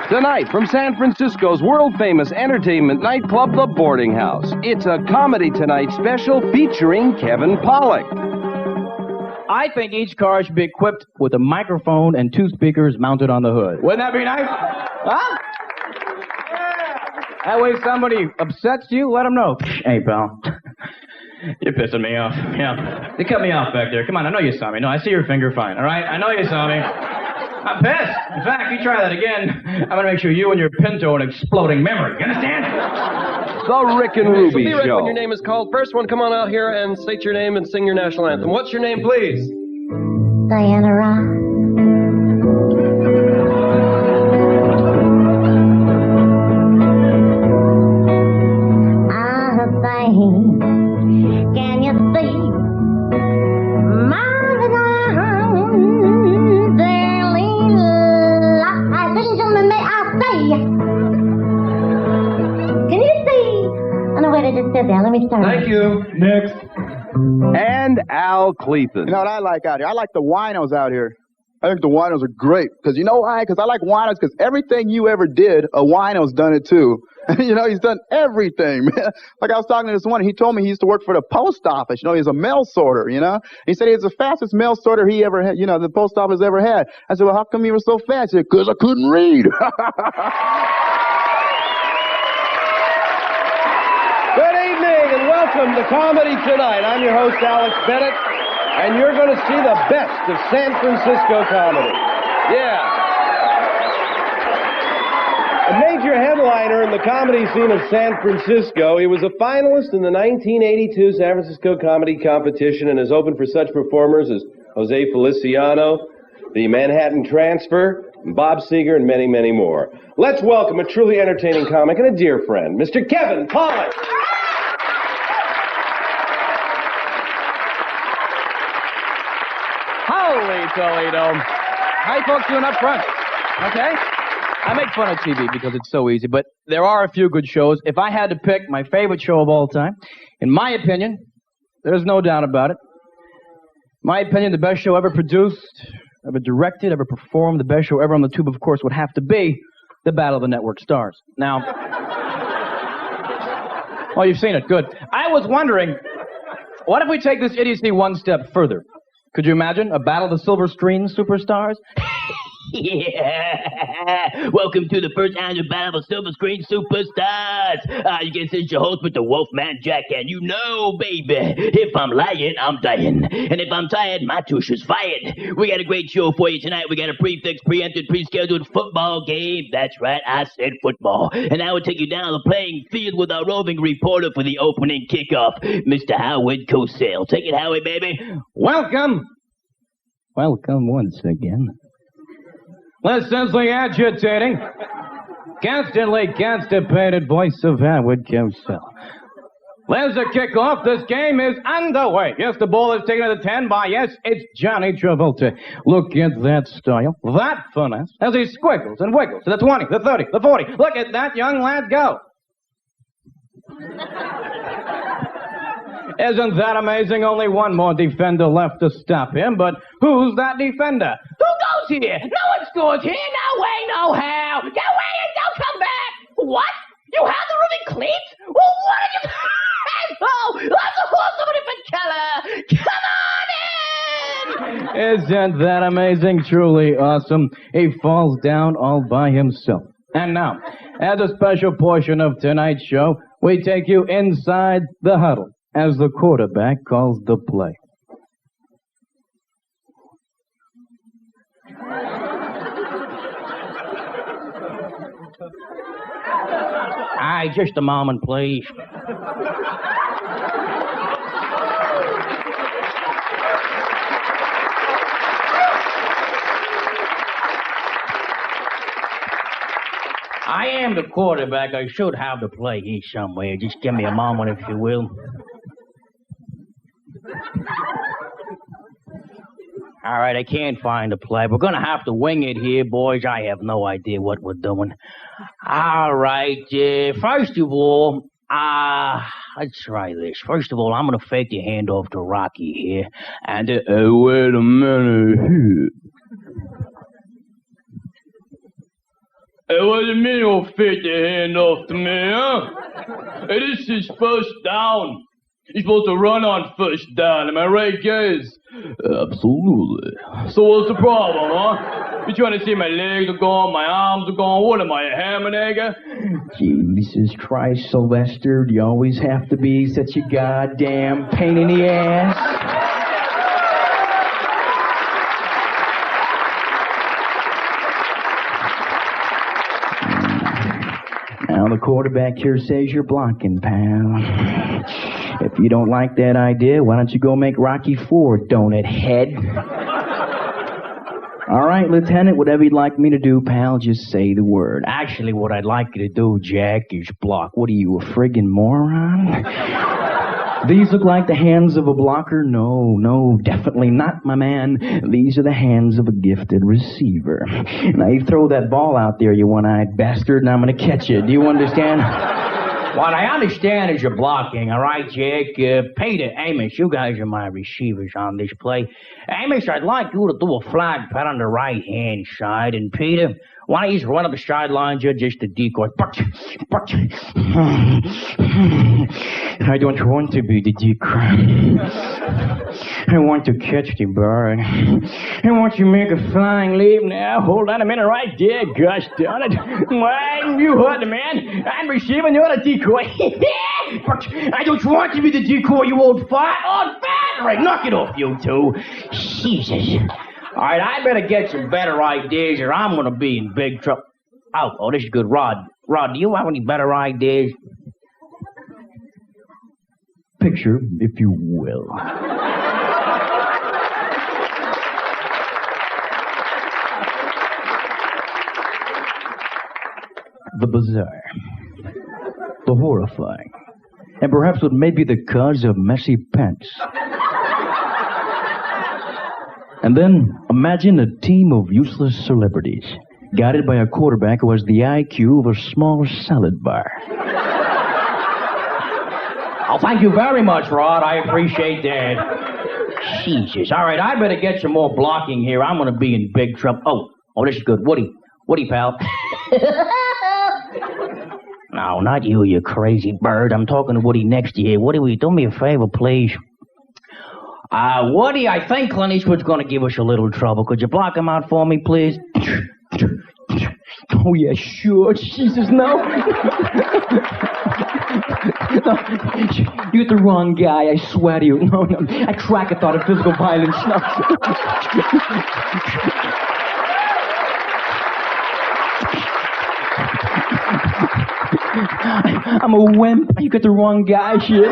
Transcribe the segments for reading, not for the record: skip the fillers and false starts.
Tonight, from San Francisco's world-famous entertainment nightclub, The Boarding House, it's a Comedy Tonight special featuring Kevin Pollak. I think each car should be equipped with a microphone and 2 speakers mounted on the hood. Wouldn't that be nice? Huh? That way somebody upsets you, let them know. Hey, pal. You're pissing me off. Yeah. They cut me off back there. Come on, I know you saw me. No, I see your finger fine, all right? I know you saw me. I'm pissed. In fact, you try that again, I'm going to make sure you and your Pinto an exploding memory. You understand? The Rick and Ruby Be ready Show. when your name is called. First one, come on out here and state your name and sing your national anthem. What's your name, please? Diana Ross. Can you see Marvin ladies and gentlemen, may I say? Can you see? Oh, no, wait, I just said that. Let me start. Thank you. Next. And Al Clethen. You know what I like out here? I like the winos out here. I think the winos are great. Because you know why? Because I like winos because everything you ever did, a wino's done it too. You know, he's done everything, man. Like I was talking to this one, he told me he used to work for the post office. You know, he's a mail sorter, you know. He said he's the fastest mail sorter he ever had, you know, the post office ever had. I said, well, how come you were so fast? He said, because I couldn't read. Good evening and welcome to Comedy Tonight. I'm your host, Alex Bennett, and you're going to see the best of San Francisco comedy. Yeah. A major headliner in the comedy scene of San Francisco, he was a finalist in the 1982 San Francisco Comedy Competition and has opened for such performers as Jose Feliciano, the Manhattan Transfer, Bob Seger, and many, many more. Let's welcome a truly entertaining comic and a dear friend, Mr. Kevin Pollak. Holy Toledo. How you folks doing up front? Okay? I make fun of TV because it's so easy, but there are a few good shows. If I had to pick my favorite show of all time, in my opinion, there's no doubt about it. My opinion, the best show ever produced, ever directed, ever performed, the best show ever on the tube, of course, would have to be The Battle of the Network Stars. Now, oh, you've seen it. Good. I was wondering, what if we take this idiocy one step further? Could you imagine a battle of the silver screen superstars? Yeah! Welcome to the first annual Battle of Silver Screen Superstars! You can sense your host with the Wolfman Jack, and you know, baby, if I'm lying, I'm dying. And if I'm tired, my tush is fired. We got a great show for you tonight. We got a prefixed, preempted, pre-scheduled football game. That's right, I said football. And I will take you down the playing field with our roving reporter for the opening kickoff, Mr. Howard Cosell. Take it, Howard, baby. Welcome. Welcome once again. Lessonsly agitating, constantly constipated voice of Howard Cosell. There's a kickoff. This game is underway. Yes, the ball is taken to the 10 by, yes, it's Johnny Travolta. Look at that style, that finesse, as he squiggles and wiggles to the 20, the 30, the 40. Look at that young lad go. Isn't that amazing? Only one more defender left to stop him, but who's that defender? Who goes here? No one scores here. No way, no how. Go away and don't come back. What? You have the ruby cleats? Well, what are you... Oh, that's a horse of a different color. Come on in. Isn't that amazing? Truly awesome. He falls down all by himself. And now, as a special portion of tonight's show, we take you inside the huddle as the quarterback calls the play. Aye, just a moment, please. I am the quarterback. I should have the play here somewhere. Just give me a moment, if you will. All right, I can't find a play. We're gonna have to wing it here, boys. I have no idea what we're doing. All right, first of all, let's try this. First of all, I'm gonna fake the handoff to Rocky here. And, wait a minute. Hey, what do you mean you'll fake the handoff to me, huh? Hey, this is first down. You're supposed to run on first down, am I right, guys? Absolutely. So what's the problem, huh? You trying to see my legs are gone, my arms are gone? What am I, a ham and egger? Jesus Christ, Sylvester, do you always have to be such a goddamn pain in the ass? Now the quarterback here says you're blocking, pal. If you don't like that idea, why don't you go make Rocky IV, donut head? All right, Lieutenant, whatever you'd like me to do, pal, just say the word. Actually, what I'd like you to do, Jack, is block. What are you, a friggin' moron? These look like the hands of a blocker? No, definitely not, my man. These are the hands of a gifted receiver. Now, you throw that ball out there, you one-eyed bastard, and I'm gonna catch it. Do you understand? What I understand is you're blocking, all right, Jake? Peter, Amos, you guys are my receivers on this play. Amos, I'd like you to do a flag pat on the right-hand side. And Peter, why don't you just run up the sidelines? You're just a decoy. I don't want to be the decoy. I want to catch the bird. I want to make a flying leap now. Hold on a minute right there, gosh darn it. Why, you heard the man. I'm receiving, you're the decoy. I don't want to be the decoy, you old fat. All right, knock it off, you two. Jesus. All right, I better get some better ideas or I'm going to be in big trouble. Oh, this is good. Rod, do you have any better ideas? Picture, if you will. The bizarre, the horrifying, and perhaps what may be the cause of messy pants. And then imagine a team of useless celebrities, guided by a quarterback who has the IQ of a small salad bar. Oh, thank you very much, Rod. I appreciate that. Jesus. All right, I better get some more blocking here. I'm going to be in big trouble. Oh, this is good. Woody, pal. No, not you, you crazy bird. I'm talking to Woody next to you. Woody, will you do me a favor, please? Woody, I think Clint Eastwood's going to give us a little trouble. Could you block him out for me, please? Oh, yeah, sure. Jesus, no. No, you're the wrong guy, I swear to you. No, I crack a thought of physical violence. No. I'm a wimp. You got the wrong guy, shit.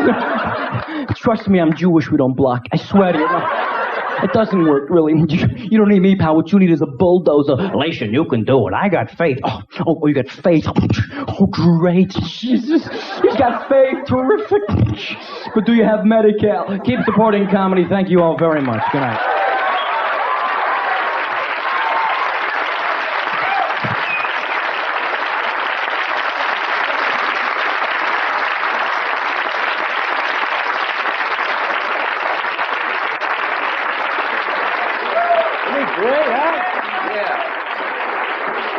Trust me, I'm Jewish. We don't block. I swear to you. No. It doesn't work, really. You don't need me, pal. What you need is a bulldozer. Listen, you can do it. I got faith. Oh, you got faith. Oh, great. Jesus. You got faith. Terrific. But do you have Medi-Cal? Keep supporting comedy. Thank you all very much. Good night.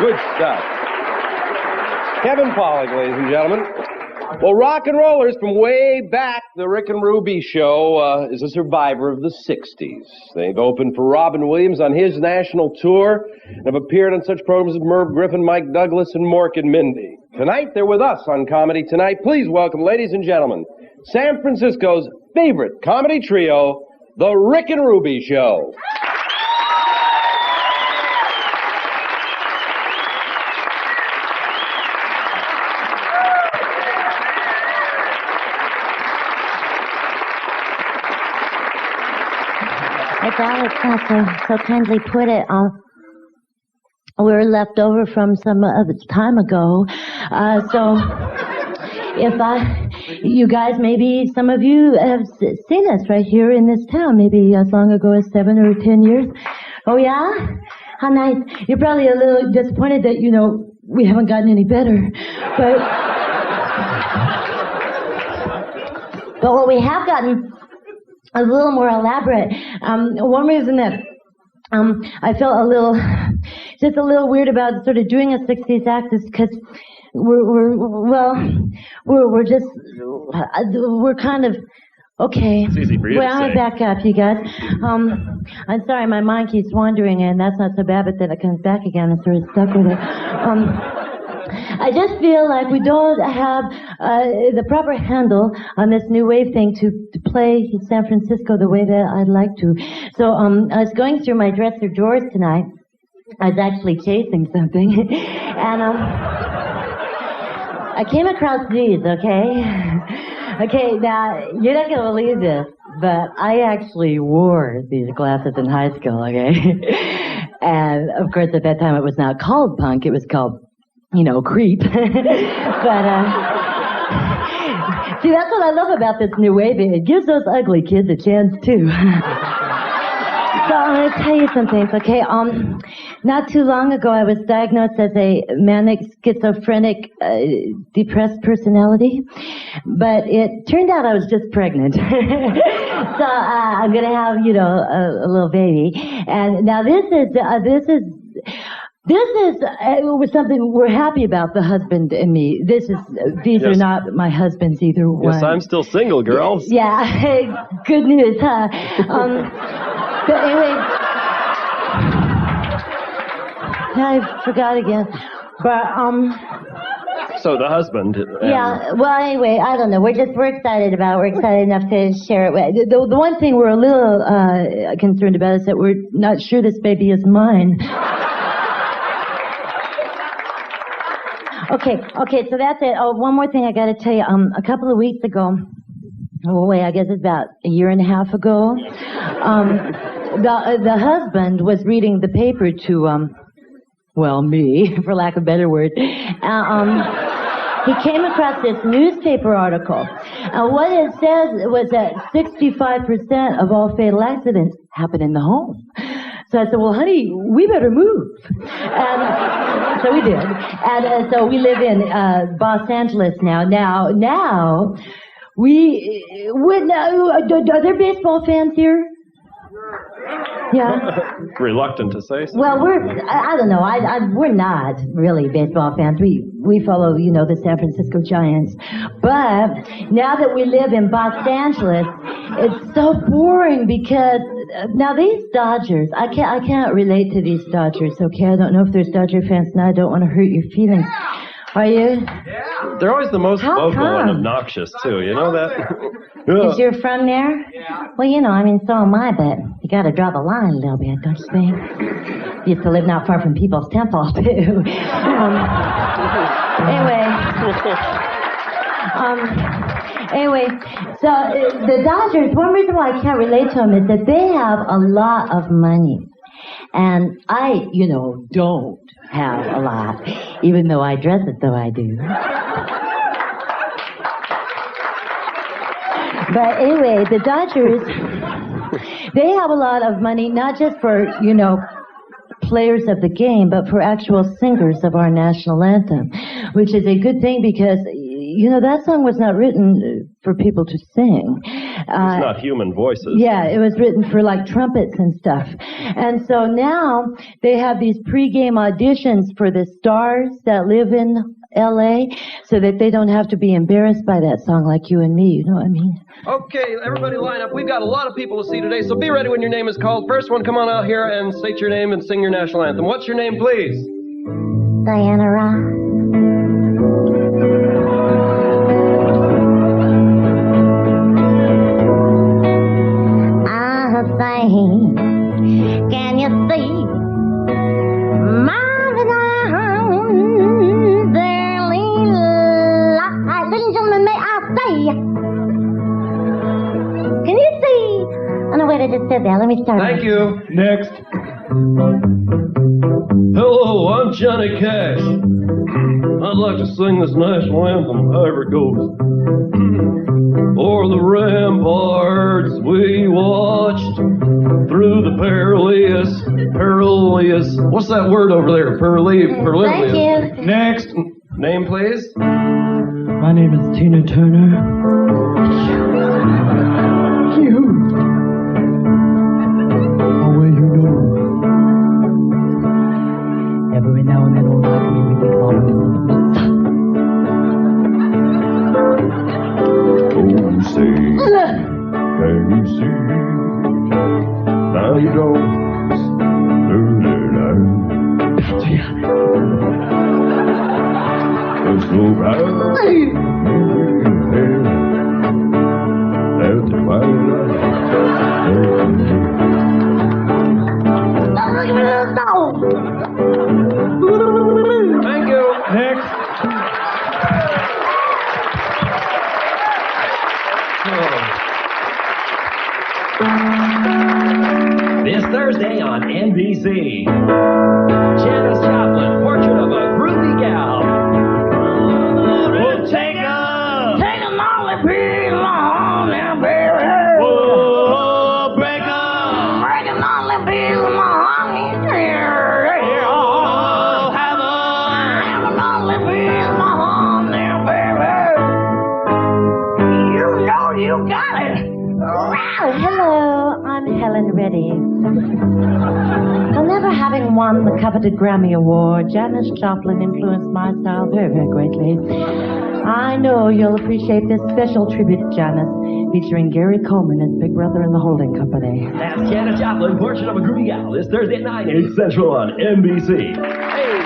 Good stuff. Kevin Pollak, ladies and gentlemen. Well, rock and rollers from way back, the Rick and Ruby Show is a survivor of the 60s. They've opened for Robin Williams on his national tour and have appeared on such programs as Merv Griffin, Mike Douglas, and Mork and Mindy. Tonight, they're with us on Comedy Tonight. Please welcome, ladies and gentlemen, San Francisco's favorite comedy trio, the Rick and Ruby Show. If Alex so kindly put it, we were left over from some time ago. So you guys, maybe some of you have seen us right here in this town, maybe as long ago as 7 or 10 years. Oh, yeah? How nice. You're probably a little disappointed that, we haven't gotten any better. But what we have gotten a little more elaborate. One reason that I felt just a little weird about sort of doing a 60s act is because we're kind of, okay. It's easy for you to I'm say. back up, you guys. I'm sorry, my mind keeps wandering, and that's not so bad, but then it comes back again and sort of stuck with it. I just feel like we don't have the proper handle on this new wave thing to play San Francisco the way that I'd like to. So I was going through my dresser drawers tonight. I was actually chasing something. And I came across these, okay? Okay, now, you're not going to believe this, but I actually wore these glasses in high school, okay? And, of course, at that time it was not called punk, it was called, creep. But, see, that's what I love about this new wave. It gives those ugly kids a chance, too. So I'm going to tell you some things, okay? Not too long ago, I was diagnosed as a manic, schizophrenic, depressed personality. But it turned out I was just pregnant. So I'm going to have, a little baby. And now this was something we're happy about, the husband and me. These are not my husbands, either one. Yes, I'm still single, girls. Yeah, good news, huh? But anyway, I forgot again. But, So the husband. yeah, well, anyway, I don't know. We're excited about it. We're excited enough to share it. The one thing we're a little concerned about is that we're not sure this baby is mine. Okay, so that's it. Oh, one more thing I got to tell you. A couple of weeks ago, I guess it's about a year and a half ago, the husband was reading the paper to, me, for lack of a better word. He came across this newspaper article. What it says was that 65% of all fatal accidents happen in the home. So I said, well, honey, we better move. And so we did. And so we live in Los Angeles now. Now, are there baseball fans here? Yeah. Reluctant to say so. Well, I don't know. We're not really baseball fans. We follow, the San Francisco Giants. But now that we live in Los Angeles, it's so boring because now these Dodgers, I can't relate to these Dodgers, okay? I don't know if there's Dodger fans, and I don't want to hurt your feelings. Are you? Yeah. They're always the most How vocal come? and obnoxious, too. You know that? Because you're from there? Yeah. Well, so am I, but you got to draw the line a little bit, don't you think? Used to live not far from People's Temple, too. Anyway, so the Dodgers, one reason why I can't relate to them is that they have a lot of money. And I, don't have a lot, even though I dress it though I do. But anyway, the Dodgers, they have a lot of money, not just for, players of the game, but for actual singers of our national anthem, which is a good thing because, that song was not written for people to sing. It's not human voices. Yeah, it was written for like trumpets and stuff. And so now they have these pre-game auditions for the stars that live in L.A. so that they don't have to be embarrassed by that song like you and me, you know what I mean? Okay, everybody line up. We've got a lot of people to see today, so be ready when your name is called. First one, come on out here and state your name and sing your national anthem. What's your name, please? Diana Ross. Can you see Marvin Arms early light? Ladies and gentlemen, may I say, can you see? Oh, no, wait, I just said that. Let me start. Thank you. Next. Hello, I'm Johnny Cash. I'd like to sing this national anthem, however it goes. For the ramparts we watched through the perilous, what's that word over there? Perilous. Thank you. Next. Name, please. My name is Tina Turner. You. Oh, well, you know. Every now and then on my we get Oh, say, can you see? Now you don't. It's so bright. At the twilight. Thank you. Next. This Thursday on NBC, Janis Joplin, Portrait of a Groovy Gal. We'll take a molly pill on now, baby. Whoa, break a molly pill on here. Have a molly pill on now, baby. You know you got it. Hello, I'm Helen Reddy. Well, never having won the coveted Grammy Award, Janis Joplin influenced my style very, very greatly. I know you'll appreciate this special tribute to Janis, featuring Gary Coleman as Big Brother in the Holding Company. That's Janis Joplin, Portrait of a Groovy Gal, this Thursday at 9, 8 Central on NBC. Hey!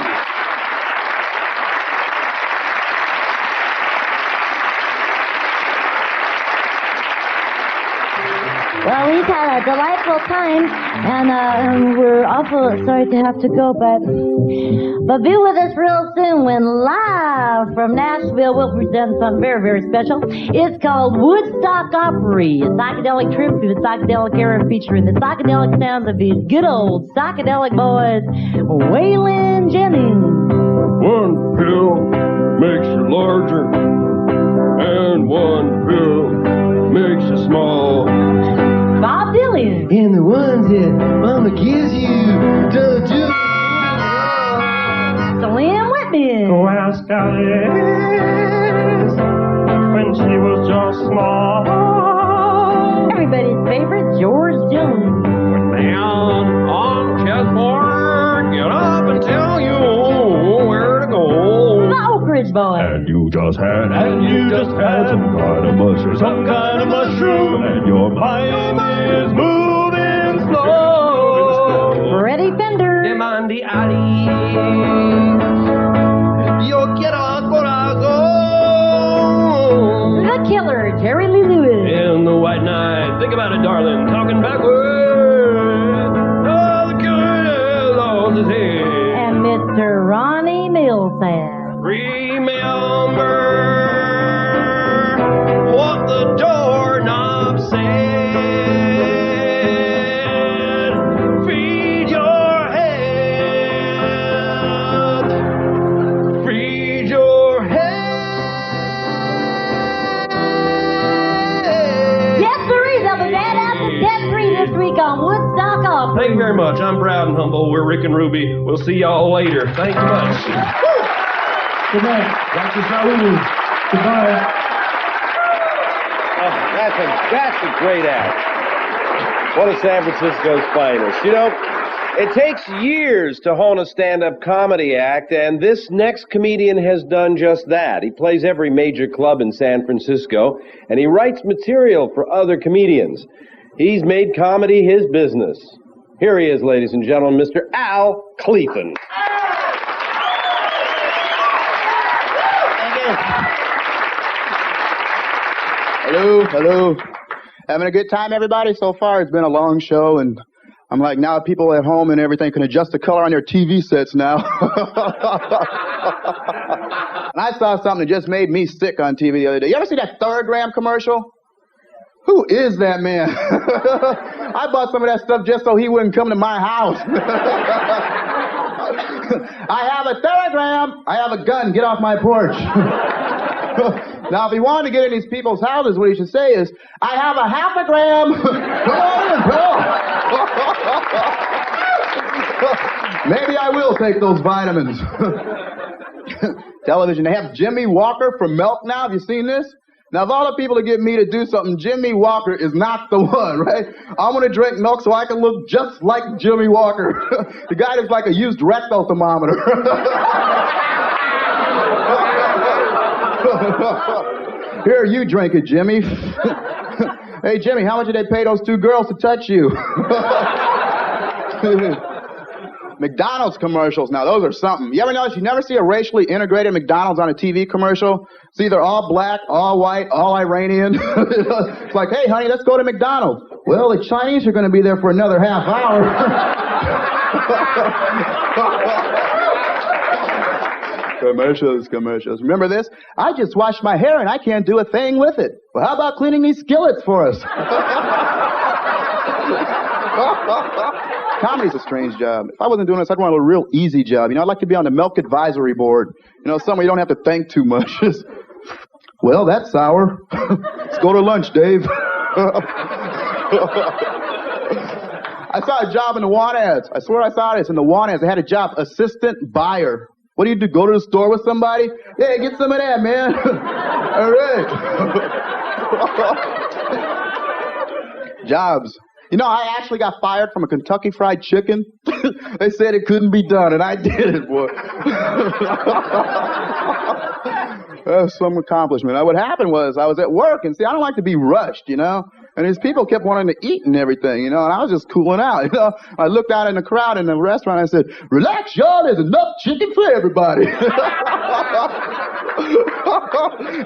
Well, we've had a delightful time, and we're awful sorry to have to go, but be with us real soon when live from Nashville we'll present something very, very special. It's called Woodstock Opry, a psychedelic trip through the psychedelic era featuring the psychedelic sounds of these good old psychedelic boys, Waylon Jennings. One pill makes you larger, and one pill makes you small. Bob Dylan. And the ones that Mama gives you, don't you? Slim Whitman. Go ask Alice when she was just small. Everybody's favorite, George Jones. Down on chessboard, get up and tell you where to go. The Oak Ridge Boys. And you just had some kind of mushroom, and your mind is moving slow. Freddie Fender. Demandi Ali. Yo quiero corazón. The Killer, Jerry Lee Lewis. In the white night, think about it, darling, talking backwards. Oh, the killer lost his head. And Mr. Ronnie Millsap. Remember what the doorknob said. Feed your head. Feed your head. Yes, sirree, they'll be bad out to 10-3 this week on Woodstock Opry. Thank you very much. I'm proud and humble. We're Rick and Ruby. We'll see y'all later. Thank you much. Good night. Dr. Saludu. Goodbye. Oh, that's a great act. One of San Francisco's finest. You know, it takes years to hone a stand-up comedy act, and this next comedian has done just that. He plays every major club in San Francisco, and he writes material for other comedians. He's made comedy his business. Here he is, ladies and gentlemen, Mr. Al Clethen. Hello. Having a good time, everybody? So far, it's been a long show, and I'm like, now people at home and everything can adjust the color on their TV sets now. And I saw something that just made me sick on TV the other day. You ever see that Third Gram commercial? Who is that man? I bought some of that stuff just so he wouldn't come to my house. I have a telegram. I have a gun. Get off my porch. Now, if he wanted to get in these people's houses, what he should say is, I have a half a gram. Come on in, bro. Maybe I will take those vitamins. Television. They have Jimmy Walker from Milk now. Have you seen this? Now, of all the people to get me to do something, Jimmy Walker is not the one, right? I'm going to drink milk so I can look just like Jimmy Walker. The guy is like a used rectal thermometer. Here, you drink it, Jimmy. Hey, Jimmy, how much did they pay those two girls to touch you? McDonald's commercials, now those are something. You ever notice you never see a racially integrated McDonald's on a TV commercial? It's either all black, all white, all Iranian. It's like, hey, honey, let's go to McDonald's. Well, the Chinese are going to be there for another half hour. Commercials. Remember this? I just washed my hair and I can't do a thing with it. Well, how about cleaning these skillets for us? Comedy's a strange job. If I wasn't doing this, I'd want a real easy job. You know, I'd like to be on the Milk Advisory Board. You know, somewhere you don't have to think too much. Well, that's sour. Let's go to lunch, Dave. I saw a job in the want ads. I swear I saw this in the want ads. They had a job, assistant buyer. What do you do, go to the store with somebody? Hey, get some of that, man. All right. Jobs. You know, I actually got fired from a Kentucky Fried Chicken. They said it couldn't be done, and I did it, boy. That's some accomplishment. Now, what happened was I was at work, and see, I don't like to be rushed, you know? And these people kept wanting to eat and everything, you know, and I was just cooling out, you know? I looked out in the crowd in the restaurant, and I said, relax, y'all, there's enough chicken for everybody.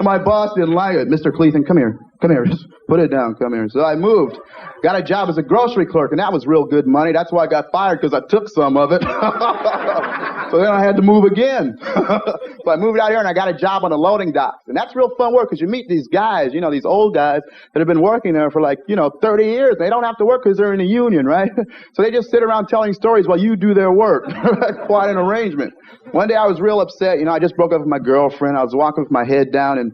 My boss didn't like it. Mr. Clethen, come here, just put it down, come here. So I moved, got a job as a grocery clerk, and that was real good money. That's why I got fired, because I took some of it. So then I had to move again. So I moved out here, and I got a job on the loading docks. And that's real fun work, because you meet these guys, you know, these old guys that have been working there for like, 30 years. They don't have to work because they're in the union, right? So they just sit around telling stories while you do their work. Quite an arrangement. One day I was real upset. I just broke up with my girlfriend. I was walking with my head down, and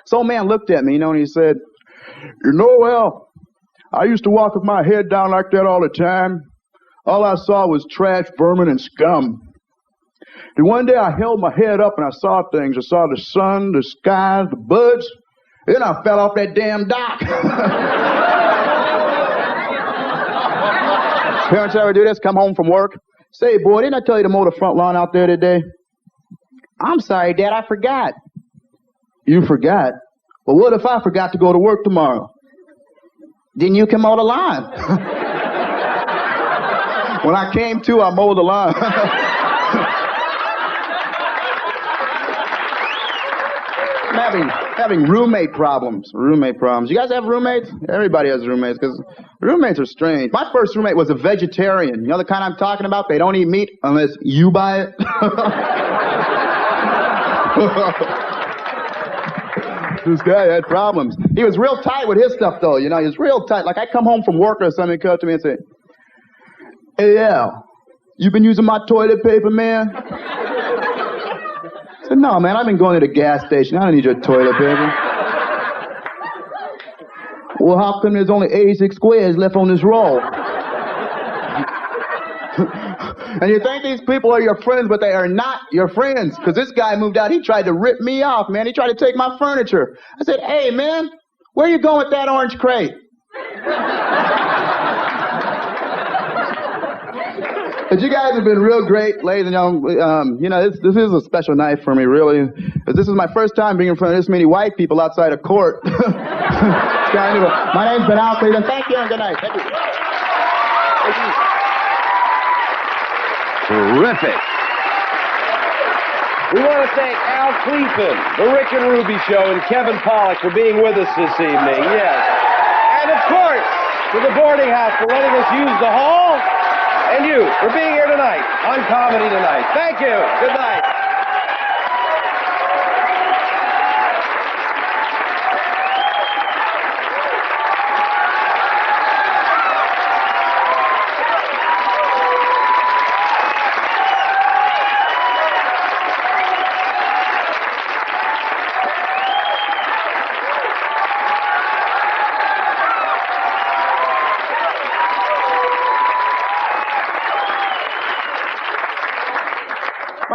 some man looked at me, and he said, well, I used to walk with my head down like that all the time. All I saw was trash, vermin, and scum. Then one day I held my head up and I saw things. I saw the sun, the sky, the birds. Then I fell off that damn dock. Parents ever do this? Come home from work. Say, boy, didn't I tell you to mow the front lawn out there today? I'm sorry, Dad, I forgot. You forgot? Well, what if I forgot to go to work tomorrow? Then you can mow the lawn. When I came to, I mowed the lawn. I'm having roommate problems. You guys have roommates? Everybody has roommates, because roommates are strange. My first roommate was a vegetarian. You know the kind I'm talking about? They don't eat meat unless you buy it. This guy had problems. He was real tight with his stuff, though. He was real tight. Like, I come home from work or something, he'd come up to me and say, hey, Al, you been using my toilet paper, man? I said, no, man, I've been going to the gas station. I don't need your toilet paper. Well, how come there's only 86 squares left on this roll? And you think these people are your friends, but they are not your friends. Because this guy moved out, he tried to rip me off, man. He tried to take my furniture. I said, hey, man, where you going with that orange crate? But you guys have been real great, ladies and gentlemen. This is a special night for me, really. Because this is my first time being in front of this many white people outside of court. My name's been Al Cleveland. Thank you and good night. Thank you. Thank you. Terrific. We want to thank Al Clethen, the Rick and Ruby Show, and Kevin Pollak for being with us this evening. Yes. And of course, to the boarding house for letting us use the hall, and you for being here tonight on Comedy Tonight. Thank you. Good night.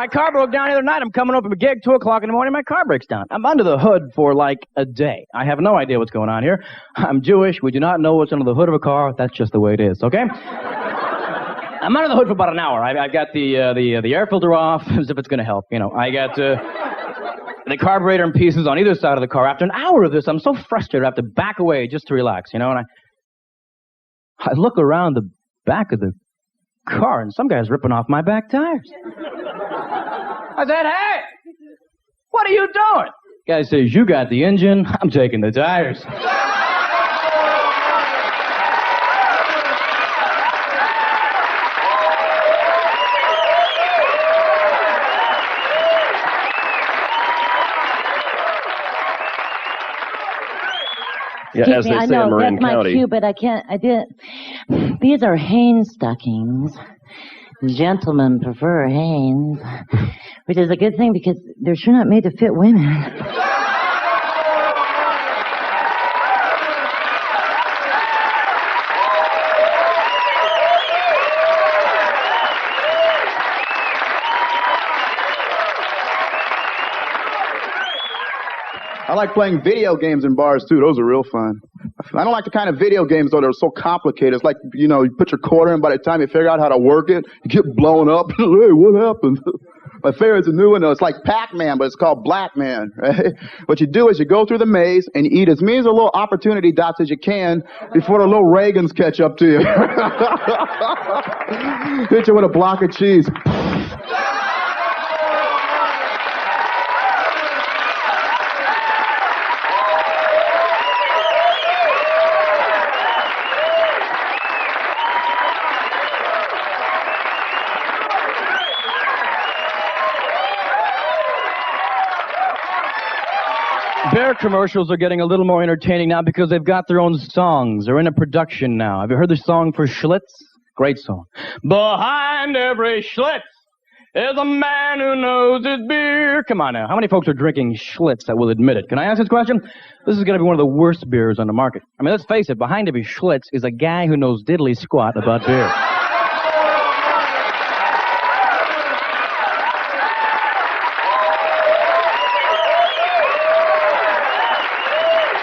my car broke down the other night. I'm coming up from a gig, 2 o'clock in the morning, my car breaks down. I'm under the hood for like a day. I have no idea what's going on here. I'm Jewish. We do not know what's under the hood of a car. That's just the way it is, okay? I'm under the hood for about an hour. I've got the air filter off, as if it's going to help. You know, I got the carburetor in pieces on either side of the car. After an hour of this, I'm so frustrated I have to back away just to relax, you know, and I look around the back of the car, and some guy's ripping off my back tires. I said, hey, what are you doing? Guy says, you got the engine, I'm taking the tires. Yeah, as they I say in know, Marin that's County. my cue, but I didn't. These are Hanes stockings. Gentlemen prefer Hanes, which is a good thing because they're sure not made to fit women. I like playing video games in bars, too. Those are real fun. I don't like the kind of video games, though, that are so complicated. It's like, you know, you put your quarter in, by the time you figure out how to work it, you get blown up. Hey, what happened? My favorite's a new one, though. It's like Pac-Man, but it's called Black Man, right? What you do is you go through the maze and you eat as many little opportunity dots as you can before the little Reagans catch up to you. Hit you with a block of cheese. Beer commercials are getting a little more entertaining now because they've got their own songs. They're in a production now. Have you heard the song for Schlitz? Great song. Behind every Schlitz is a man who knows his beer. Come on now. How many folks are drinking Schlitz that will admit it? Can I ask this question? This is going to be one of the worst beers on the market. I mean, let's face it. Behind every Schlitz is a guy who knows diddly squat about beer.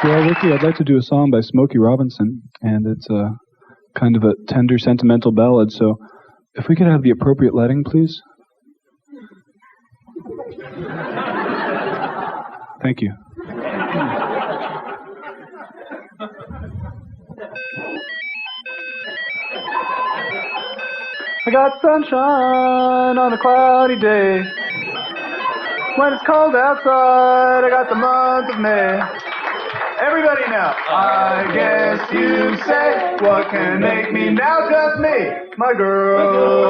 Well, Ricky, I'd like to do a song by Smokey Robinson, and it's a kind of a tender, sentimental ballad, so if we could have the appropriate lighting, please. Thank you. I got sunshine on a cloudy day. When it's cold outside, I got the month of May. Everybody now. I guess you say, what can make me now? Just me, my girl.